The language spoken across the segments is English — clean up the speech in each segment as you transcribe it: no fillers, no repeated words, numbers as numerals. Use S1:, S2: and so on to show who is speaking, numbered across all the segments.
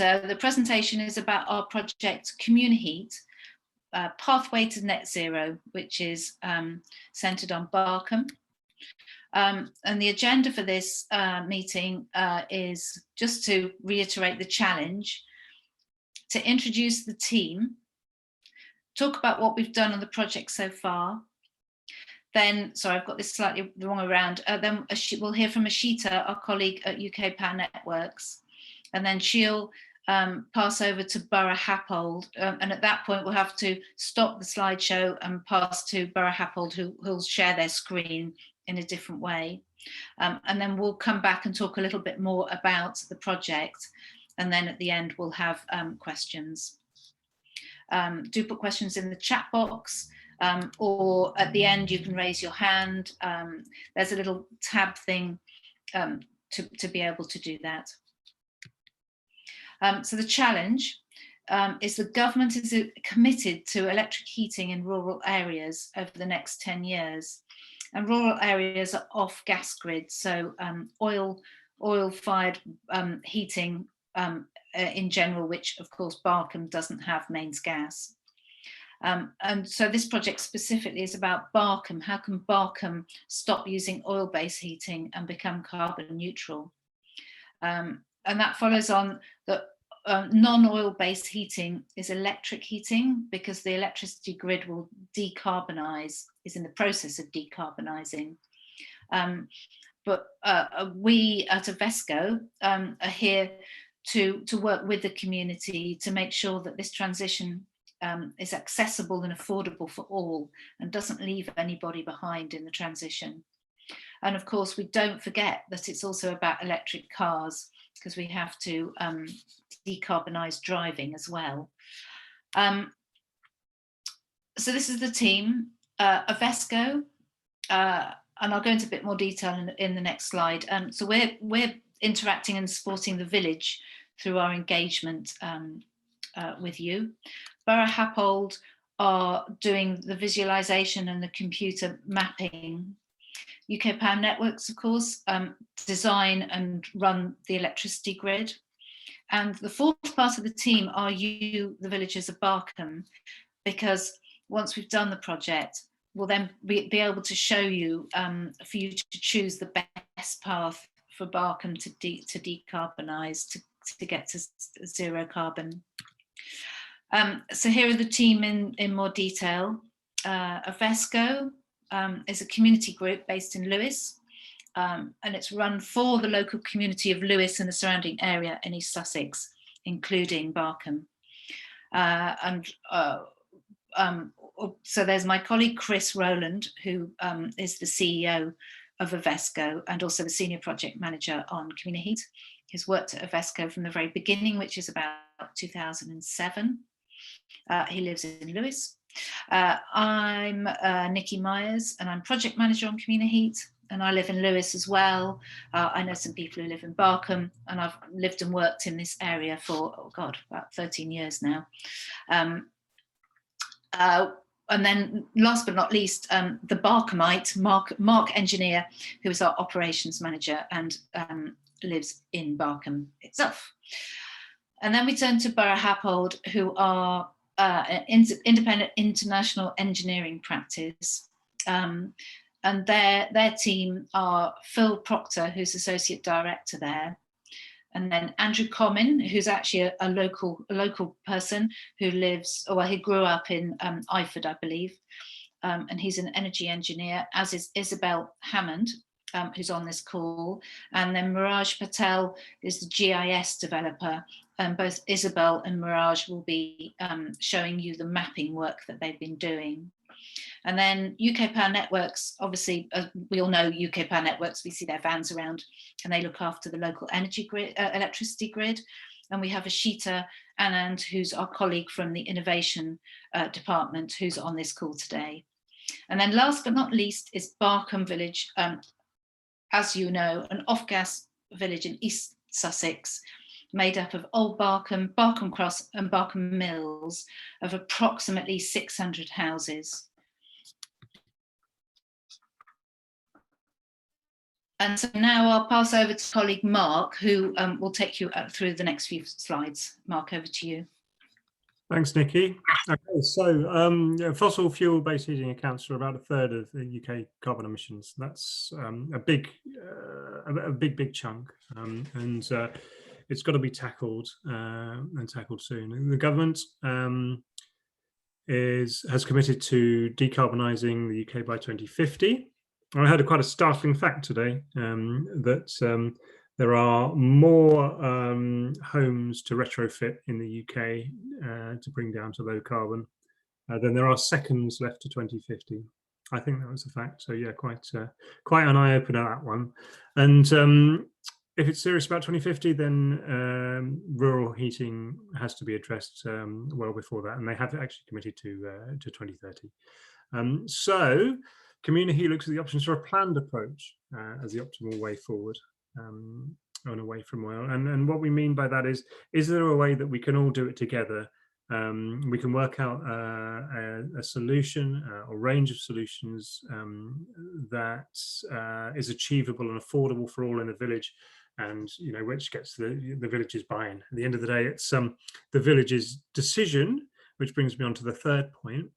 S1: So the presentation is about our project CommuniHeat, Pathway to Net Zero, which is centred on Barkham. And the agenda for this meeting is just to reiterate the challenge, to introduce the team, talk about what we've done on the project so far. Then, sorry, I've got this slightly the wrong way around. Then we'll hear from Ashita, our colleague at UK Power Networks, and then she'll pass over to Borough Happold. And at that point, we'll have to stop the slideshow and pass to Borough Happold, who'll share their screen in a different way. And then we'll come back and talk a little bit more about the project. And then at the end, we'll have questions. Do put questions in the chat box, or at the end, you can raise your hand. There's a little tab thing to be able to do that. So the challenge is the government is committed to electric heating in rural areas over the next 10 years. And rural areas are off gas grids, so oil-fired heating in general, which of course Barkham doesn't have mains gas. And so this project specifically is about Barkham. How can Barkham stop using oil-based heating and become carbon neutral? And that follows on that non-oil-based heating is electric heating, because the electricity grid will decarbonise, is in the process of decarbonising. But we at Avesco are here to work with the community to make sure that this transition is accessible and affordable for all and doesn't leave anybody behind in the transition. And of course, we don't forget that it's also about electric cars, because we have to decarbonise driving as well. So this is the team, Avesco, and I'll go into a bit more detail in the next slide. So we're interacting and supporting the village through our engagement with you. Borough Happold are doing the visualisation and the computer mapping. UK Power Networks, of course, design and run the electricity grid. And the fourth part of the team are you, the villagers of Barkham, because once we've done the project, we'll then be able to show you, for you to choose the best path for Barkham to decarbonise, to get to zero carbon. So here are the team in more detail. Avesco is a community group based in Lewes, and it's run for the local community of Lewes and the surrounding area in East Sussex, including Barkham. So there's my colleague Chris Rowland, who is the CEO of Avesco and also the senior project manager on CommuniHeat. He's worked at Avesco from the very beginning, which is about 2007. He lives in Lewes. I'm Nikki Myers, and I'm project manager on CommuniHeat, and I live in Lewes as well. I know some people who live in Barkham, and I've lived and worked in this area for, oh God, about 13 years now. And then last but not least, the Barkhamite, Mark Engineer, who is our operations manager and lives in Barkham itself. And then we turn to Borough Happold, who are an independent international engineering practice. And their team are Phil Proctor, who's Associate Director there. And then Andrew Comyn, who's actually a local person who lives, well, he grew up in Iford, I believe. And he's an energy engineer, as is Isabel Hammond, who's on this call. And then Miraj Patel is the GIS developer. And both Isabel and Miraj will be showing you the mapping work that they've been doing. And then UK Power Networks, obviously, we all know UK Power Networks, we see their vans around, and they look after the local energy grid, electricity grid. And we have Ashita Anand, who's our colleague from the innovation department, who's on this call today. And then last but not least is Barkham Village, as you know, an off-gas village in East Sussex, made up of Old Barkham, Barkham Cross and Barkham Mills, of approximately 600 houses. And so now I'll pass over to colleague Mark, who will take you through the next few slides. Mark, over to you.
S2: Thanks, Nikki. Okay, so fossil fuel-based heating accounts for about a third of the UK carbon emissions. That's a big chunk, and it's got to be tackled and tackled soon. The government has committed to decarbonising the UK by 2050. I heard quite a startling fact today that there are more homes to retrofit in the UK to bring down to low carbon than there are seconds left to 2050. I think that was a fact. So yeah, quite an eye opener, that one. And if it's serious about 2050, then rural heating has to be addressed well before that, and they have actually committed to 2030. So CommuniHeat looks at the options for a planned approach as the optimal way forward on away from oil. And what we mean by that is there a way that we can all do it together? We can work out a solution or range of solutions that is achievable and affordable for all in the village, and which gets the village's buy-in. At the end of the day, it's the village's decision, which brings me on to the third point.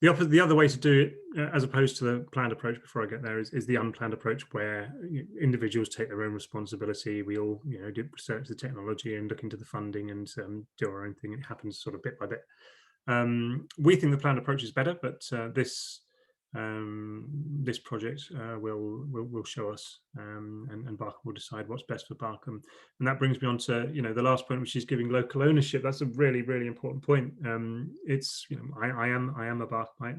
S2: The other way to do it, as opposed to the planned approach before I get there, is the unplanned approach, where individuals take their own responsibility. We all do research the technology and look into the funding and do our own thing. It happens sort of bit by bit. We think the planned approach is better, but this project will show us, and Barkham will decide what's best for Barkham. And that brings me on to the last point, which is giving local ownership. That's a really, really important point. It's I am a Barkhamite,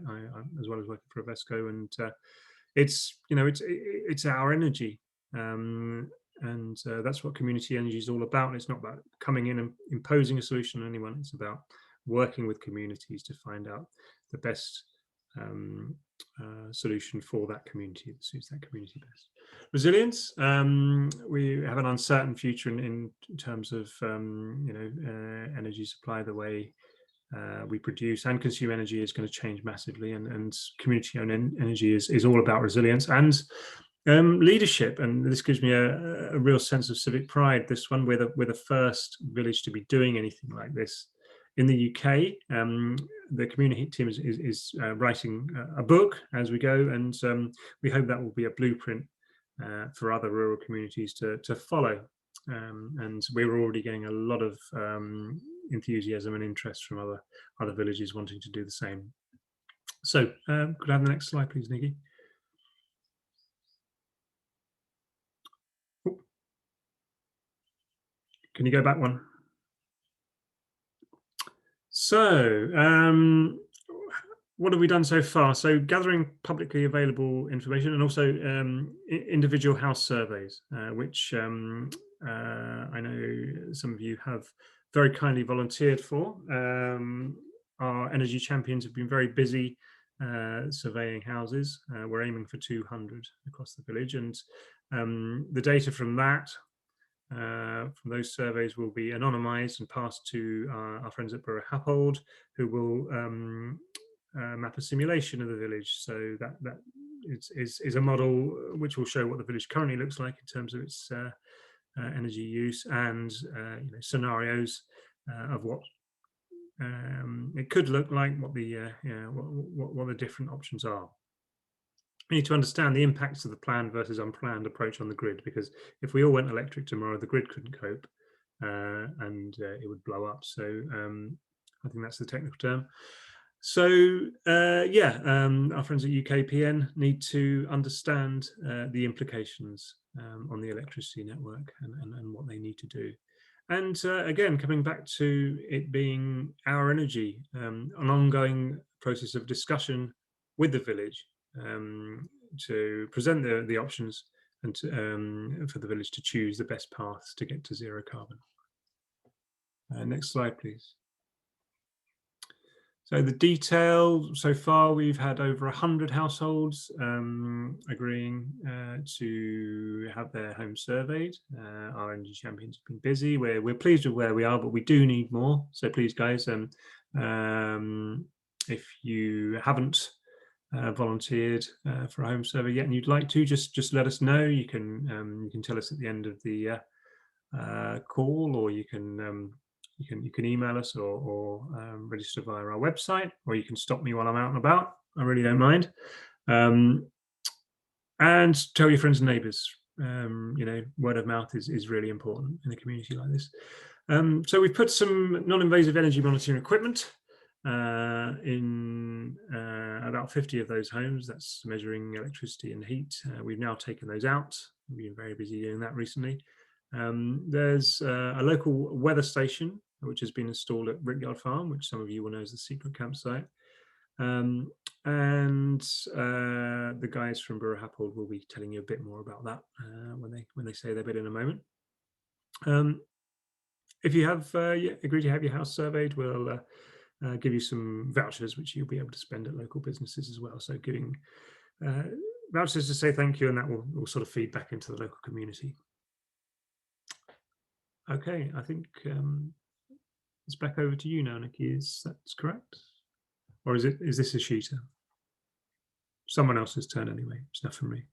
S2: as well as working for Avesco, and it's our energy, and that's what community energy is all about. It's not about coming in and imposing a solution on anyone. It's about working with communities to find out the best solution for that community that suits that community best. Resilience. We have an uncertain future in terms of energy supply. The way we produce and consume energy is going to change massively, and community-owned energy is all about resilience and leadership. And this gives me a real sense of civic pride. This one, we're the first village to be doing anything like this in the UK. The CommuniHeat team is writing a book as we go, and we hope that will be a blueprint for other rural communities to follow. And we're already getting a lot of enthusiasm and interest from other villages wanting to do the same. So could I have the next slide, please, Nikki? Oh. Can you go back one? So what have we done so far? So gathering publicly available information, and also individual house surveys, which I know some of you have very kindly volunteered for. Our energy champions have been very busy surveying houses. We're aiming for 200 across the village, and the data from those surveys will be anonymized and passed to our friends at Borough Happold, who will map a simulation of the village. So that is a model which will show what the village currently looks like in terms of its energy use, and scenarios of what it could look like, what the different options are. We need to understand the impacts of the planned versus unplanned approach on the grid, because if we all went electric tomorrow, the grid couldn't cope, and it would blow up. So I think that's the technical term. So our friends at UKPN need to understand the implications on the electricity network and what they need to do. And again, coming back to it being our energy, an ongoing process of discussion with the village to present the options, and for the village to choose the best paths to get to zero carbon. Next slide, please. So the detail so far, we've had over 100 households agreeing to have their homes surveyed. Our energy champions have been busy. We're pleased with where we are, but we do need more. So please, guys, if you haven't volunteered for a home server yet and you'd like to, just let us know. You can tell us at the end of the call, or you can email us, or register via our website, or you can stop me while I'm out and about. I really don't mind. And tell your friends and neighbours. Word of mouth is really important in a community like this. So we've put some non-invasive energy monitoring equipment in about 50 of those homes. That's measuring electricity and heat. We've now taken those out. We've been very busy doing that recently. There's a local weather station which has been installed at Rickyard Farm, which some of you will know is the secret campsite. And the guys from Borough Happold will be telling you a bit more about that when they say their bit in a moment. If you have agreed to have your house surveyed, we'll give you some vouchers which you'll be able to spend at local businesses as well. So giving vouchers to say thank you, and that will sort of feed back into the local community. Okay, I think it's back over to you now, Nikki. Is that correct? Or is this Ashita? Someone else's turn anyway. It's not for me.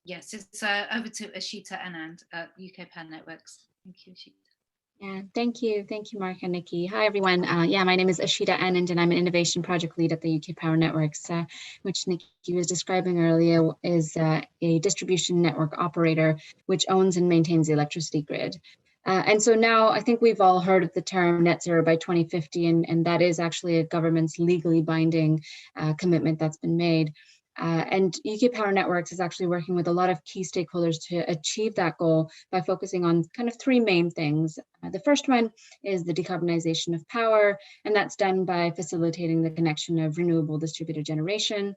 S1: Yes, it's over to Ashita Anand at UK Power Networks. Thank you, Ashita.
S3: Yeah, thank you, Mark and Nikki. Hi, everyone. My name is Ashita Anand, and I'm an innovation project lead at the UK Power Networks, which Nikki was describing earlier is a distribution network operator which owns and maintains the electricity grid. And so now I think we've all heard of the term net zero by 2050, and that is actually a government's legally binding commitment that's been made. And UK Power Networks is actually working with a lot of key stakeholders to achieve that goal by focusing on kind of three main things. The first one is the decarbonization of power, and that's done by facilitating the connection of renewable distributed generation.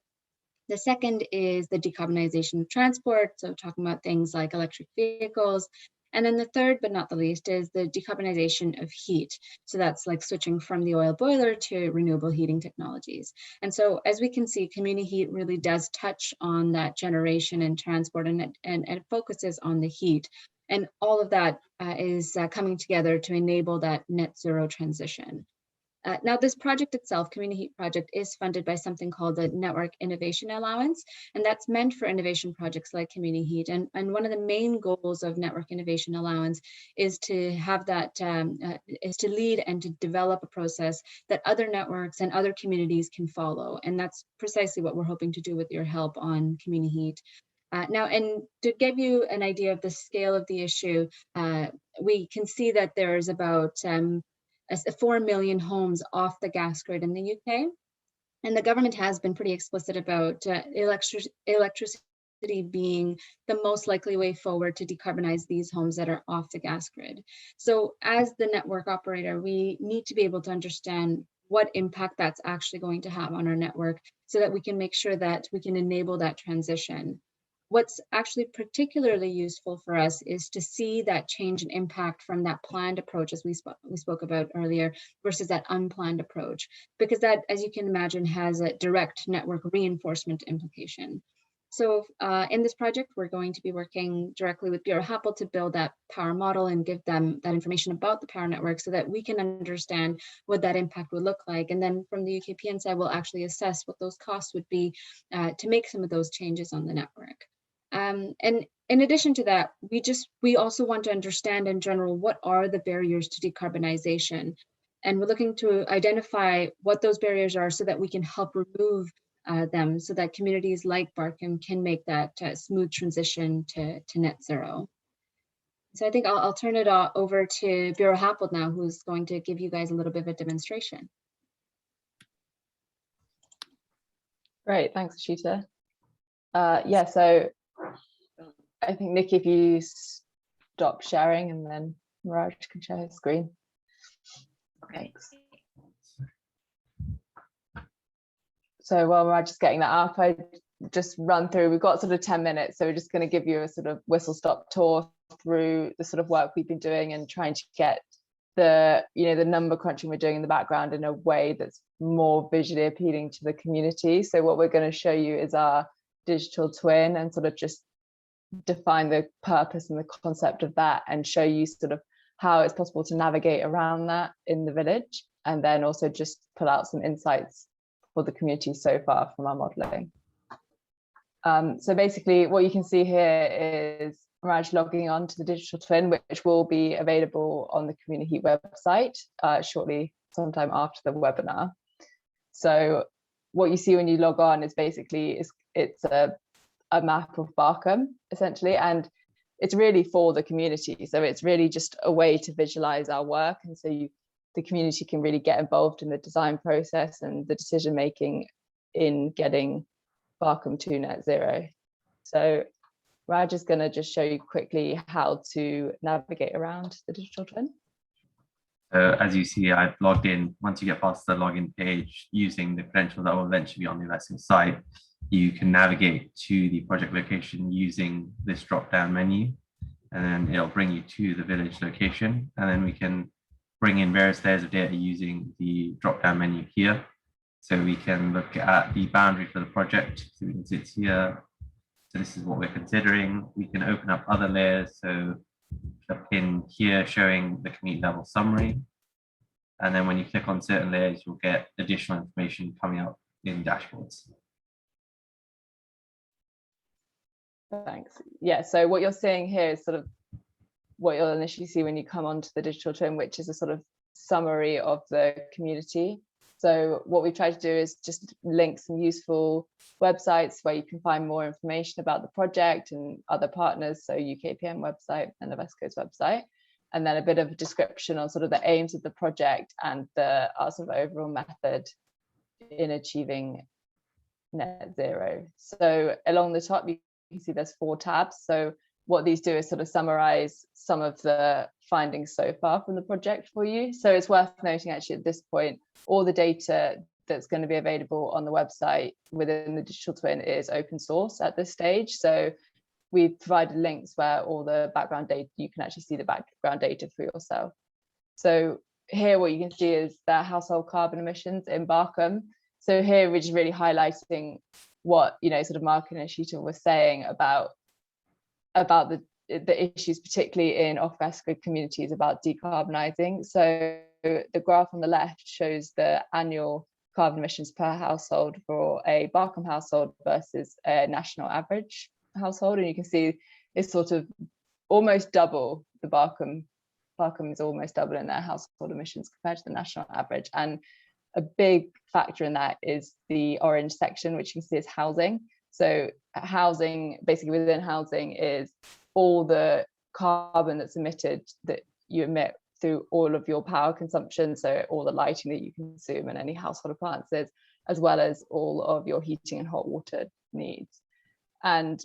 S3: The second is the decarbonization of transport, so talking about things like electric vehicles. And then the third, but not the least, is the decarbonization of heat. So that's like switching from the oil boiler to renewable heating technologies. And so as we can see, CommuniHeat really does touch on that generation and transport, and it focuses on the heat. And all of that is coming together to enable that net zero transition. Now, this project itself, CommuniHeat project, is funded by something called the Network Innovation Allowance, and that's meant for innovation projects like CommuniHeat. And one of the main goals of Network Innovation Allowance is to have that, is to lead and to develop a process that other networks and other communities can follow. And that's precisely what we're hoping to do with your help on CommuniHeat. Now, and to give you an idea of the scale of the issue, we can see that there's about 4 million homes off the gas grid in the UK. And the government has been pretty explicit about electricity being the most likely way forward to decarbonize these homes that are off the gas grid. So as the network operator, we need to be able to understand what impact that's actually going to have on our network so that we can make sure that we can enable that transition. What's actually particularly useful for us is to see that change in impact from that planned approach, as we spoke about earlier, versus that unplanned approach, because that, as you can imagine, has a direct network reinforcement implication. So in this project, we're going to be working directly with Borough Happold to build that power model and give them that information about the power network so that we can understand what that impact would look like. And then from the UKPN side, we'll actually assess what those costs would be to make some of those changes on the network. And in addition to that, we also want to understand in general, what are the barriers to decarbonization? And we're looking to identify what those barriers are so that we can help remove them so that communities like Barkham can make that smooth transition to net zero. So I think I'll turn it over to Borough Happold now, who's going to give you guys a little bit of a demonstration.
S4: Great, thanks, Ashita. Yeah, so I think, Nikki, if you stop sharing and then Miraj can share his screen. Thanks. So while Miraj is getting that up, I just run through, we've got sort of 10 minutes, so we're just going to give you a sort of whistle-stop tour through the sort of work we've been doing and trying to get the, the number crunching we're doing in the background in a way that's more visually appealing to the community. So what we're going to show you is our digital twin and sort of just define the purpose and the concept of that and show you sort of how it's possible to navigate around that in the village, and then also just pull out some insights for the community so far from our modelling. So basically what you can see here is Raj logging on to the digital twin, which will be available on the CommuniHeat website shortly, sometime after the webinar. So what you see when you log on is basically it's a map of Barkham essentially, and it's really for the community. So it's really just a way to visualize our work, and so the community can really get involved in the design process and the decision making in getting Barkham to net zero. So Raj is going to just show you quickly how to navigate around the digital twin.
S5: As you see, I've logged in. Once you get past the login page, using the credential that will eventually be on the Invesco site, you can navigate to the project location using this drop-down menu, and then it'll bring you to the village location. And then we can bring in various layers of data using the drop-down menu here. So we can look at the boundary for the project. So we can sit here. So this is what we're considering. We can open up other layers. So a pin here showing the community level summary. And then when you click on certain layers, you'll get additional information coming up in dashboards.
S4: Thanks. Yeah, so what you're seeing here is sort of what you'll initially see when you come onto the digital twin, which is a sort of summary of the community. So what we try to do is just link some useful websites where you can find more information about the project and other partners, so UKPM website and Invesco's website, and then a bit of a description on sort of the aims of the project and our sort of overall method in achieving net zero. So along the top, you can see there's 4 tabs. So what these do is sort of summarize some of the findings so far from the project for you. So it's worth noting actually at this point, all the data that's going to be available on the website within the digital twin is open source at this stage. So we've provided links where all the background data, you can actually see the background data for yourself. So here what you can see is the household carbon emissions in Barkham. So here we're just really highlighting what, sort of Mark and Ashita were saying about the issues, particularly in off-gas grid communities, about decarbonising. So the graph on the left shows the annual carbon emissions per household for a Barkham household versus a national average household, and you can see it's sort of almost double. The Barkham is almost double in their household emissions compared to the national average, and a big factor in that is the orange section, which you can see is housing. So housing, basically within housing, is all the carbon that's emitted that you emit through all of your power consumption, so all the lighting that you consume and any household appliances, as well as all of your heating and hot water needs. And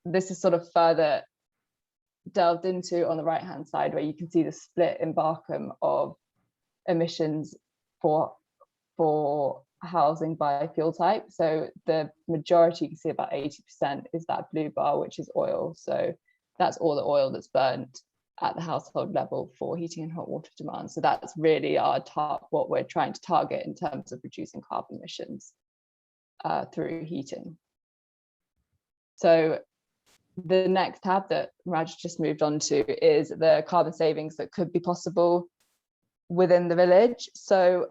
S4: this is sort of further delved into on the right hand side, where you can see the split in Barkham of emissions for housing by fuel type. So the majority, you can see about 80%, is that blue bar, which is oil. So that's all the oil that's burnt at the household level for heating and hot water demand. So that's really what we're trying to target in terms of reducing carbon emissions through heating. So the next tab that Raj just moved on to is the carbon savings that could be possible within the village. So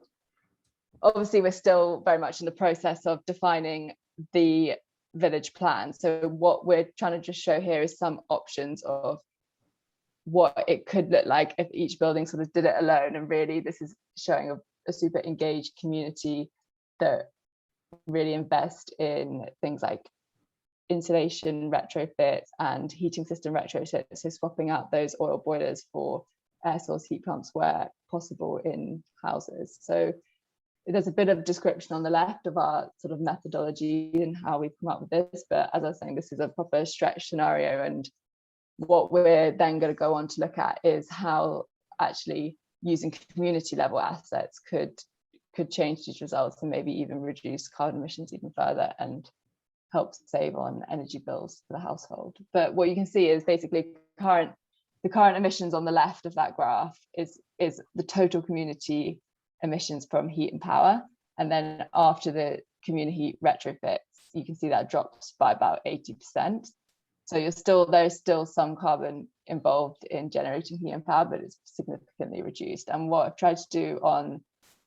S4: obviously we're still very much in the process of defining the village plan. So what we're trying to just show here is some options of what it could look like if each building sort of did it alone. And really this is showing a super engaged community that really invest in things like insulation retrofits and heating system retrofits, so swapping out those oil boilers for air source heat pumps where possible in houses. So there's a bit of description on the left of our sort of methodology and how we've come up with this, but as I was saying, this is a proper stretch scenario, and what we're then going to go on to look at is how actually using community level assets could change these results and maybe even reduce carbon emissions even further and help save on energy bills for the household. But what you can see is basically the current emissions on the left of that graph is the total community emissions from heat and power, and then after the CommuniHeat retrofits, you can see that drops by about 80%. So there's still some carbon involved in generating heat and power, but it's significantly reduced. And what I've tried to do on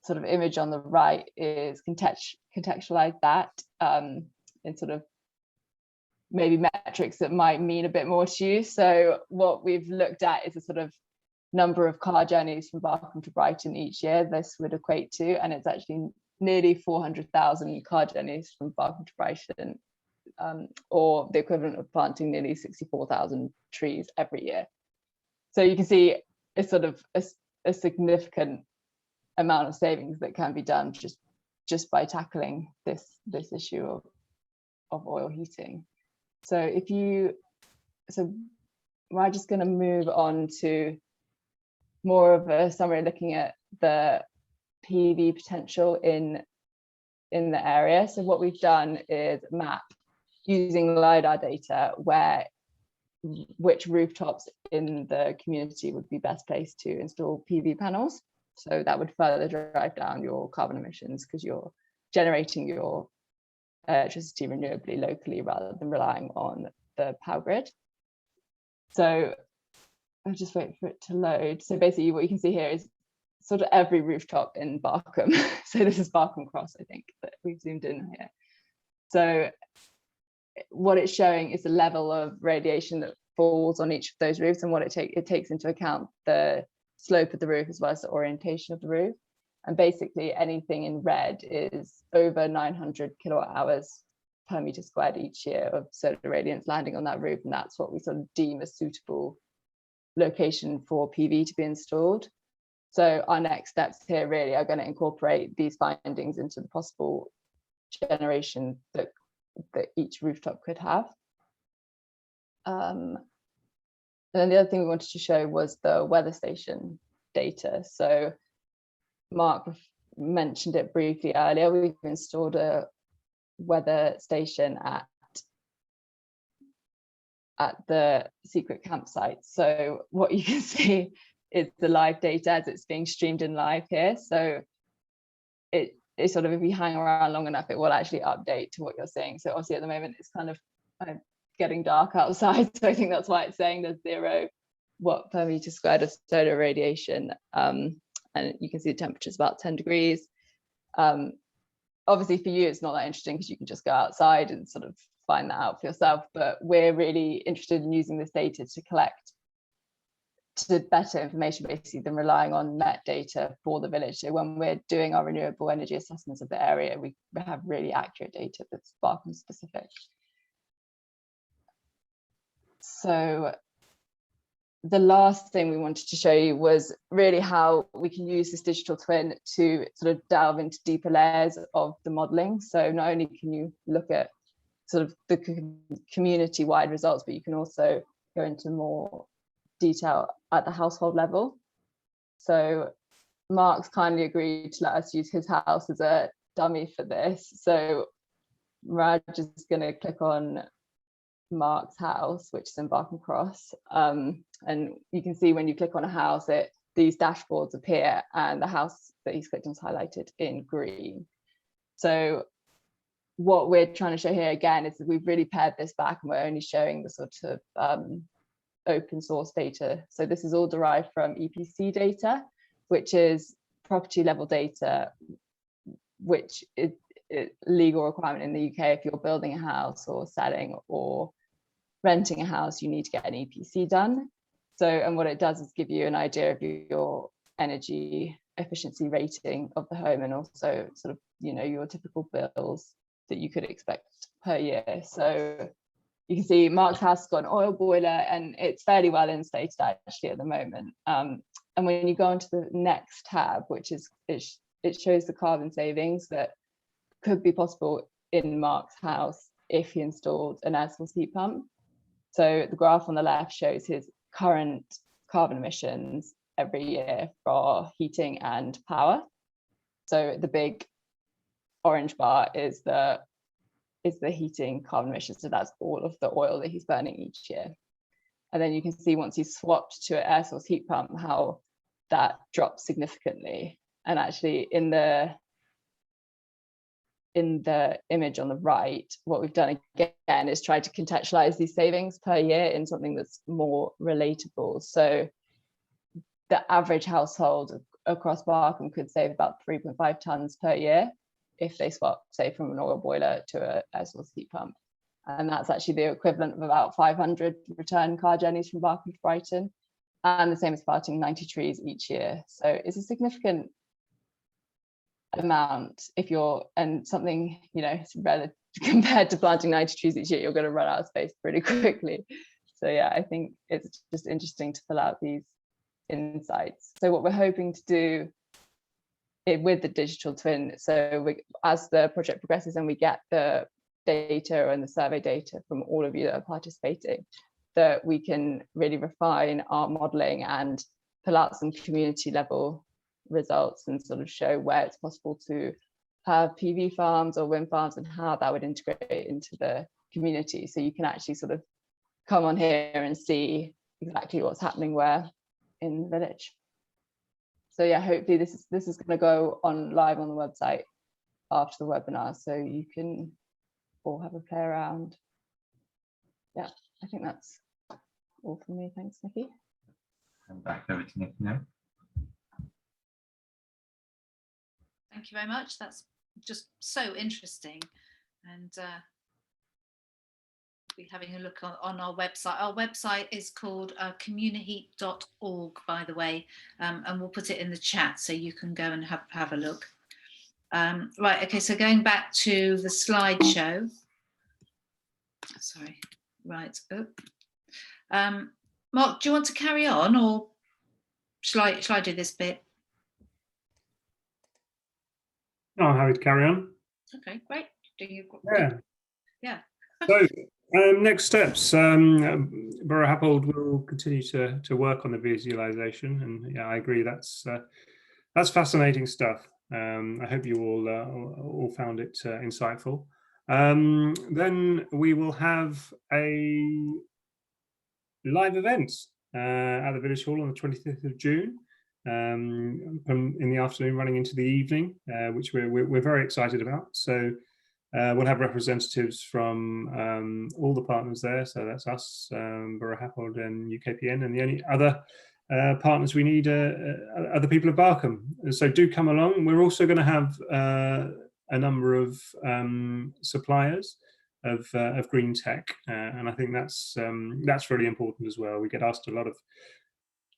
S4: sort of image on the right is contextualize that in sort of maybe metrics that might mean a bit more to you. So what we've looked at is a sort of number of car journeys from Barkham to Brighton each year this would equate to, and it's actually nearly 400,000 car journeys from Barkham to Brighton, or the equivalent of planting nearly 64,000 trees every year. So you can see it's sort of a significant amount of savings that can be done just by tackling this issue of oil heating. So we're just going to move on to more of a summary looking at the PV potential in the area. So what we've done is map using LiDAR data which rooftops in the community would be best placed to install PV panels. So that would further drive down your carbon emissions because you're generating your electricity renewably locally rather than relying on the power grid. So I'll just wait for it to load. So basically what you can see here is sort of every rooftop in Barkham. So this is Barkham Cross, I think, that we've zoomed in here. So what it's showing is the level of radiation that falls on each of those roofs and what it takes into account the slope of the roof as well as the orientation of the roof. And basically anything in red is over 900 kilowatt hours per meter squared each year of solar radiance landing on that roof. And that's what we sort of deem a suitable location for PV to be installed. So our next steps here really are going to incorporate these findings into the possible generation that each rooftop could have. And then the other thing we wanted to show was the weather station data. So Mark mentioned it briefly earlier. We've installed a weather station at the secret campsite. So what you can see is the live data as it's being streamed in live here. So it's sort of, if you hang around long enough, it will actually update to what you're seeing. So obviously at the moment it's kind of getting dark outside. So I think that's why it's saying there's 0 watt per meter squared of solar radiation. And you can see the temperature is about 10 degrees. Obviously for you, it's not that interesting because you can just go outside and sort of find that out for yourself. But we're really interested in using this data to collect better information basically than relying on met data for the village. So when we're doing our renewable energy assessments of the area, we have really accurate data that's Barkham specific. So the last thing we wanted to show you was really how we can use this digital twin to sort of delve into deeper layers of the modeling. So not only can you look at sort of the community-wide results, but you can also go into more detail at the household level. So Mark's kindly agreed to let us use his house as a dummy for this. So Raj is going to click on Mark's house, which is in Barkham Cross, and you can see when you click on a house, these dashboards appear, and the house that he's clicked on is highlighted in green. So what we're trying to show here again is that we've really pared this back, and we're only showing the sort of open source data. So this is all derived from EPC data, which is property level data, which is a legal requirement in the UK. If you're building a house or selling or renting a house, you need to get an EPC done. So, and what it does is give you an idea of your energy efficiency rating of the home, and also sort of, you know, your typical bills that you could expect per year. So you can see Mark's house has got an oil boiler, and it's fairly well insulated actually at the moment. And when you go into the next tab, which is it shows the carbon savings that could be possible in Mark's house if he installed an air source heat pump. So the graph on the left shows his current carbon emissions every year for heating and power. So the big orange bar is the heating carbon emissions. So that's all of the oil that he's burning each year. And then you can see once he's swapped to an air source heat pump, how that drops significantly. And actually in the image on the right, what we've done again is try to contextualize these savings per year in something that's more relatable. So the average household across Barkham could save about 3.5 tons per year if they swap, say, from an oil boiler to a air source heat pump. And that's actually the equivalent of about 500 return car journeys from Barkham to Brighton, and the same as planting 90 trees each year. So it's a significant amount if you're, and something, you know, compared to planting 90 trees each year, you're going to run out of space pretty quickly. So yeah, I think it's just interesting to pull out these insights. So what we're hoping to do with the digital twin, so as the project progresses and we get the data and the survey data from all of you that are participating, that we can really refine our modeling and pull out some community level results and sort of show where it's possible to have PV farms or wind farms and how that would integrate into the community. So you can actually sort of come on here and see exactly what's happening where in the village. So yeah, hopefully this is going to go on live on the website after the webinar, so you can all have a play around. Yeah, I think that's all from me. Thanks, Nikki.
S5: And back over to Nikki now.
S1: Thank you very much. That's just so interesting. And be having a look on our website. Our website is called CommuniHeat.org, by the way, and we'll put it in the chat so you can go and have a look. Right, okay, so going back to the slideshow. Sorry, right. Oh. Mark, do you want to carry on, or shall I do this bit?
S2: No, I'm happy to carry on.
S1: Okay, great. Yeah.
S2: So next steps, Borough Happold will continue to work on the visualization, and yeah, I agree, that's fascinating stuff. I hope you all found it insightful. Then we will have a live event at the Village Hall on the 25th of June. In the afternoon running into the evening, which we're very excited about. So we'll have representatives from all the partners there. So that's us, Borough Happold and UKPN, and the only other partners we need are other people of Barkham. So do come along. We're also going to have a number of suppliers of green tech, and I think that's really important as well. We get asked a lot of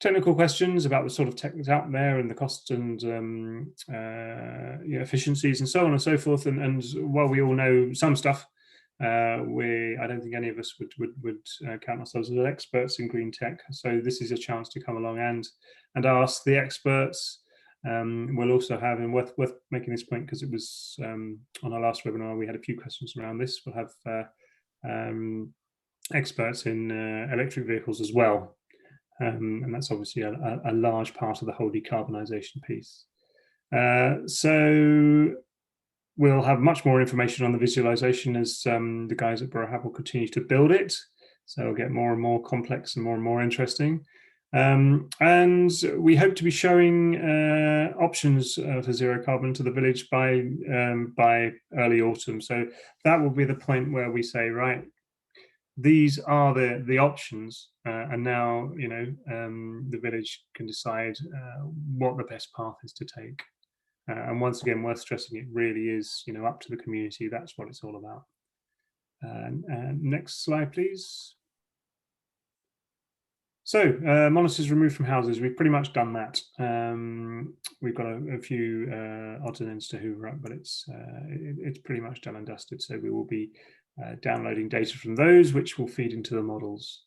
S2: technical questions about the sort of tech that's out there and the costs and efficiencies and so on and so forth. And while we all know some stuff, I don't think any of us would count ourselves as experts in green tech. So this is a chance to come along and ask the experts. We'll also have, and worth making this point because it was on our last webinar, we had a few questions around this. We'll have experts in electric vehicles as well. And that's obviously a large part of the whole decarbonisation piece. So we'll have much more information on the visualisation as the guys at Borough Happold continue to build it. So it'll get more and more complex and more interesting. And we hope to be showing options for zero carbon to the village by early autumn. So that will be the point where we say, right, these are the options, and now the village can decide what the best path is to take. And once again, worth stressing, it really is up to the community. That's what it's all about. Next slide, please. So monitors removed from houses, we've pretty much done that. We've got a few odds and ends to hoover up, but it's pretty much done and dusted. So we will be downloading data from those, which will feed into the models.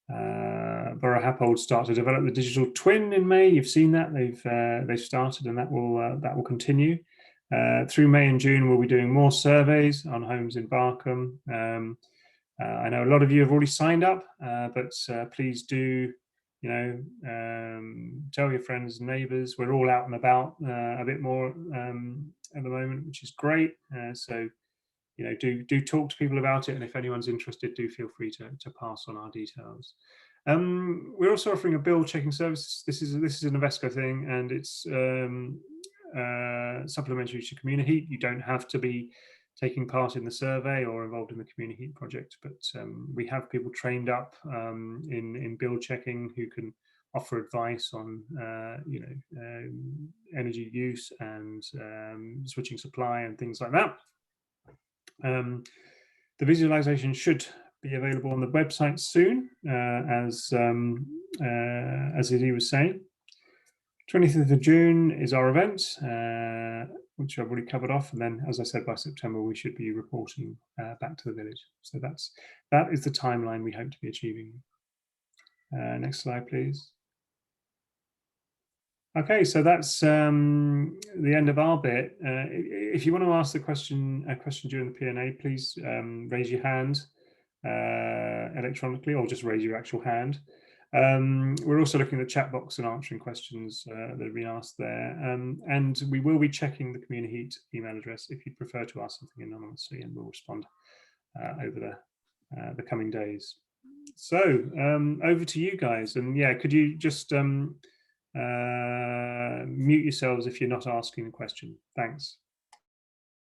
S2: Borough Happold start to develop the digital twin in May. You've seen that they've started, and that will continue through May and June. We'll be doing more surveys on homes in Barkham. I know a lot of you have already signed up, but please do, tell your friends and neighbours. We're all out and about a bit more at the moment, which is great. So, do talk to people about it, and if anyone's interested, do feel free to pass on our details. We're also offering a bill checking service. This is an Invesco thing, and it's supplementary to CommuniHeat. You don't have to be taking part in the survey or involved in the CommuniHeat project, but we have people trained up in bill checking who can offer advice on energy use and switching supply and things like that. The visualization should be available on the website soon, as Izzy was saying. 25th of June is our event, which I've already covered off, and then, as I said, by September we should be reporting back to the village. So that is the timeline we hope to be achieving. Next slide, please. Okay, so that's the end of our bit. If you want to ask a question during the Q&A, please raise your hand electronically, or just raise your actual hand. We're also looking at the chat box and answering questions that have been asked there. And we will be checking the CommuniHeat email address if you prefer to ask something anonymously, and we'll respond over the coming days. So over to you guys. And yeah, could you just mute yourselves if you're not asking a question? Thanks.